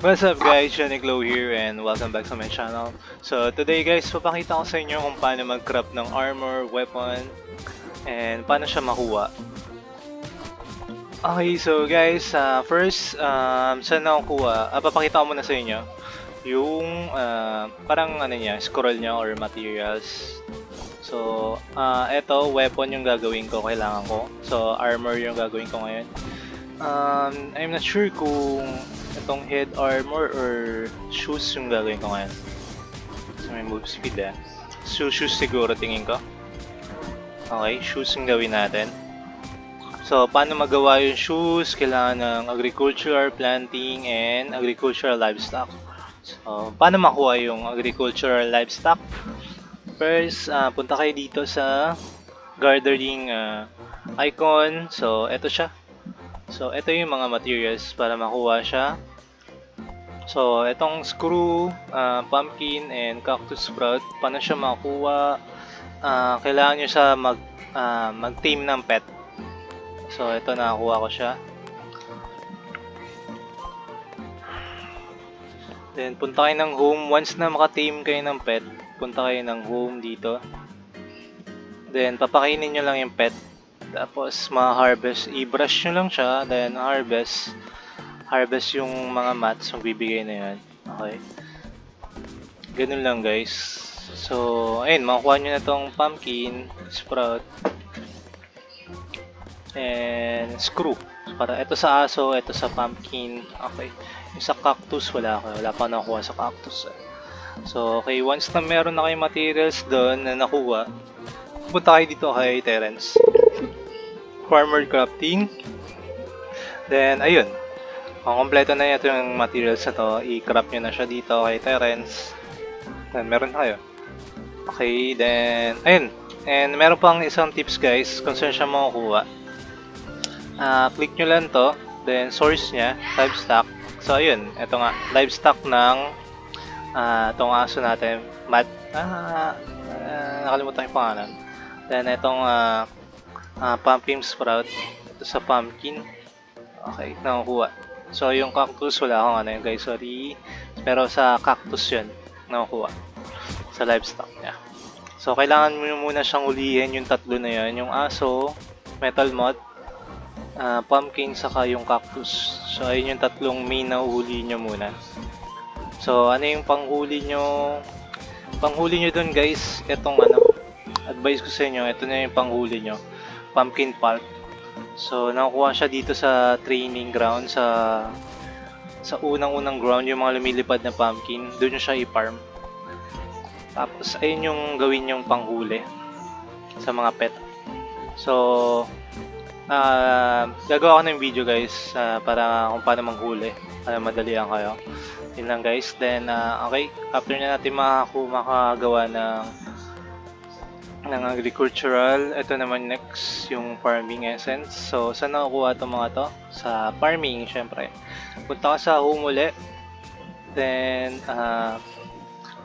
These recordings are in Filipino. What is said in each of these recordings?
What's up guys, Johnny Glow here and welcome back to my channel. So today guys, papakita ko sa inyo kung paano mag-craft ng armor, weapon, and paano siya makuha. Okay, so guys, first, saan nakukuha? Papakita ko muna sa inyo yung parang ano niya, scroll niya or materials. So, eto, weapon yung gagawin ko, kailangan ko. So, armor yung gagawin ko ngayon. I'm not sure kung itong head armor or shoes yung gagawin ko ngayon. So may move speed shoes siguro tingin ko. Okay, shoes yung gawin natin. So paano magawa yung shoes? Kailangan ng agricultural, planting, and agricultural livestock. So paano makuha yung agricultural livestock? First, punta kayo dito sa gardening icon. So eto siya. So, ito yung mga materials para makuha siya. So, itong screw, pumpkin, and cactus sprout, paano siya makuha? Kailangan nyo siya mag-tame ng pet. So, ito nakakuha ko siya. Then, punta kayo ng home. Once na maka-tame kayo ng pet, punta kayo ng home dito. Then, papakainin nyo lang yung pet. Tapos ma-harvest, i-brush nyo lang siya, then harvest yung mga mats, magbibigay na yan. Okay. Ganun lang guys. So, ayun, makukuha nyo na tong pumpkin, sprout, and screw. Para ito sa aso, ito sa pumpkin. Okay. Yung sa cactus, wala pa nakuha sa cactus. So, okay, once na meron na kayong materials doon na nakuha, punta kayo dito kay Terence. Farmer crafting. Then, ayun. Kung kompleto na ito yung materials na to, i-craft nyo na siya dito kay Terence. Then, meron na kayo. Okay, then, ayun. And meron pang isang tips guys, kung saan siya makukuha. Click nyo lang to. Then, source nya, livestock. So, ayun. Ito nga, livestock ng itong aso natin. Nakalimutan yung pangalan. Then, itong pumpkin sprout. Ito sa pumpkin. Okay, nakukuha. So, yung cactus, wala akong ano yun guys, sorry. Pero sa cactus yun, nakukuha. Sa livestock niya. So, kailangan mo muna siyang ulihin yung tatlo na yun. Yung aso, metal moth, pumpkin, saka yung cactus. So, ayun yung tatlong main na uhuli nyo muna. So, ano yung panghuli nyo? Panghuli nyo dun guys, itong advice ko sa inyo, ito na yung panghuli nyo. Pumpkin pulp. So, nakukuha siya dito sa training ground, sa unang-unang ground, yung mga lumilipad na pumpkin, doon nyo siya i-farm. Tapos, ayun yung gawin yung panghuli sa mga pet. So, gagawa ko ng video guys, para kung paano manghuli, para madalian kayo. Yun lang guys. Then, okay, after na natin makagawa ng agricultural, ito naman next yung farming essence. So saan nakukuha itong mga to? Sa farming syempre. Punta ka sa home uli, then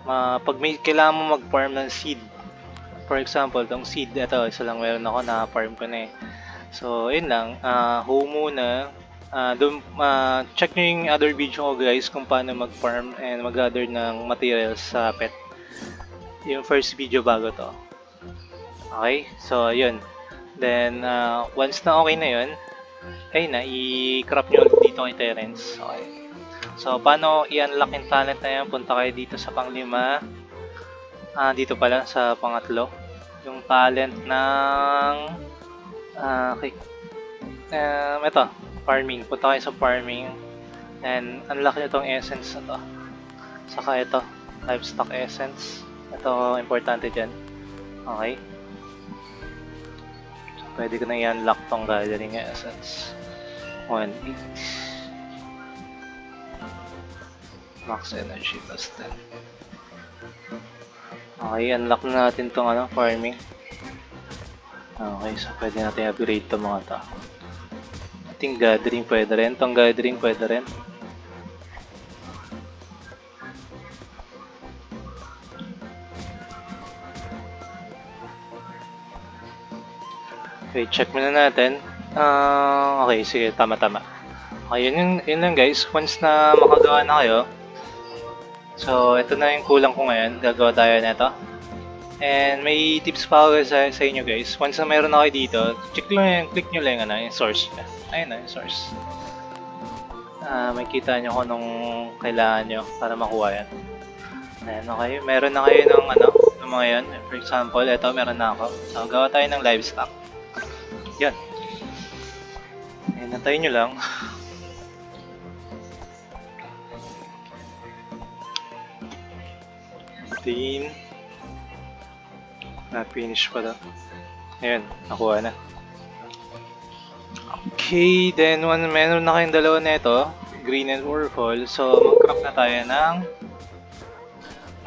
pag may kailangan mo mag-farm ng seed, for example itong seed, ito isa lang meron ako na farm ko na so yun lang, home muna. Check nyo yung other video ko guys kung paano mag-farm and mag-gather ng materials sa pet, yung first video bago to. Okay, so yun. Then, once na okay na yun, ayun na, i-crop nyo dito kay Terence. Okay. So, paano i-unlock yung talent na yan? Punta kayo dito sa pang-5. Dito pala, sa pangatlo. Yung talent ng... okay. Ito, farming. Punta kayo sa farming. And, unlock nyo itong essence na to. Saka ito, livestock essence. Ito, importante dyan. Okay. Pwede ko na i-unlock tong gathering essence. 1-8. Max energy plus 10. Okay, unlock na natin tong farming. Okay, so pwede natin upgrade to mga to. I think gathering pwede rin. Tong gathering pwede rin. Okay, check muna natin. Okay, sige, tama. Okay, yun lang guys. Once na makagawa na kayo, so ito na yung kulang ko ngayon. Gagawa tayo nito. And may tips pa ako sa inyo guys. Once na mayroon na kayo dito, click nyo lang yung source niya. Ayun na yung source. Makikita nyo kung anong kailangan nyo para makuha yan. Ayan, okay. Meron na kayo ng mga yan. For example, ito meron na ako. So, gawa tayo ng livestock. Yan. Ayan, nantayin nyo lang. Team. Na-finish pa daw. Ayan, nakuha na. Okay, then meron na kayong dalawa na ito, green and purple. So, mag-craft na tayo ng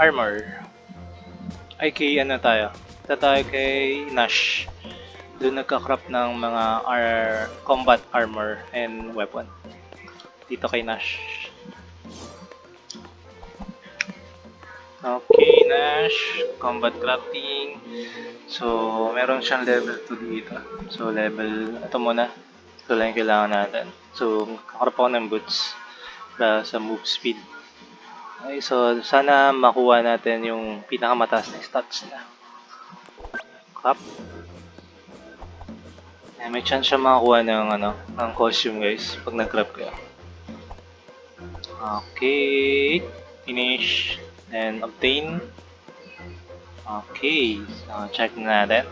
armor. Ay, kay ano tayo? Ito tayo kay Nash. Doon nagka-craft ng mga combat armor and weapon. Dito kay Nash. Okay, Nash. Combat crafting. So, meron siyang level 2 dito. So, ito muna. Ito lang yung kailangan natin. So, kakarap ako ng boots sa move speed. Okay, so sana makuha natin yung pinakamataas na stats na. Crap. May chance siya makakuha ng costume guys pag nag-crap kayo. Okay, finish and obtain. Okay, so check na natin.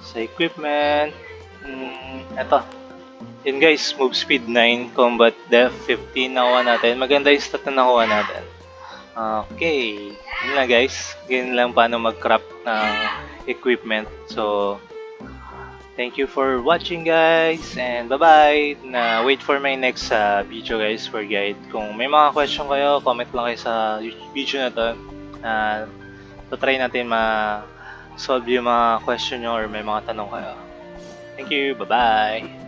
Sa equipment, eto. Yun guys, move speed 9, combat def 15 nakuha natin. Maganda yung stat na nakuha natin. Okay, yun lang guys. Ganyan lang paano mag-craft ng equipment. So, thank you for watching guys and bye-bye. Wait for my next video guys for guide. Kung may mga question kayo, comment lang kayo sa video na to. Try natin ma-solve yung mga question nyo or may mga tanong kayo. Thank you, bye-bye.